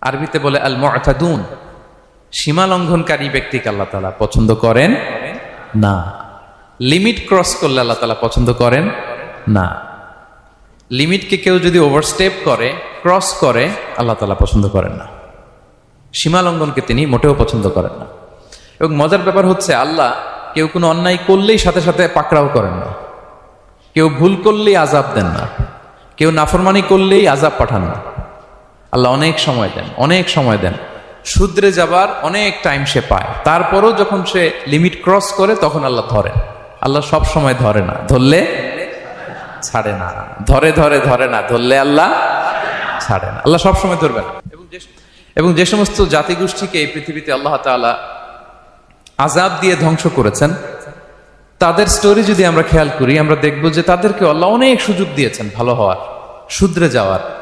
আরবিতে বলে আল মুআতাদুন, সীমা লঙ্ঘনকারী ব্যক্তিকে আল্লাহ তাআলা পছন্দ করেন না। লিমিট ক্রস করলে আল্লাহ তাআলা পছন্দ করেন না। লিমিটকে কেউ যদি ওভারস্টেপ করে, ক্রস করে, আল্লাহ তাআলা পছন্দ করেন না। সীমা লঙ্ঘনকে তিনি মোটেও পছন্দ করেন না। এবং মজার ব্যাপার হচ্ছে, আল্লাহ কেউ কোনো অন্যায় করলেই সাথে সাথে পাকড়াও করেন না, কেউ ভুল করলেই আযাব দেন না, কেউ নাফরমানি করলেই আযাব পাঠান না। আল্লাহ অনেক সময় দেন, অনেক সময় দেন, শুধরে যাবার অনেক টাইম সে পায়। তারপরও যখন সে লিমিট ক্রস করে তখন আল্লাহ ধরেন। আল্লাহ সব সময় ধরে না, ধরলে ছাড়ে না। ধরে ধরে ধরে না, ধরলে আল্লাহ ছাড়ে না। আল্লাহ সব সময় ধরবেন। এবং যে সমস্ত জাতিগোষ্ঠীকে এই পৃথিবীতে আল্লাহ তাআলা আযাব দিয়ে ধ্বংস করেছেন, তাদের স্টোরি যদি আমরা খেয়াল করি, আমরা দেখব যে তাদেরকে আল্লাহ অনেক সুযোগ দিয়েছেন ভালো হওয়ার, শুধরে যাওয়ার।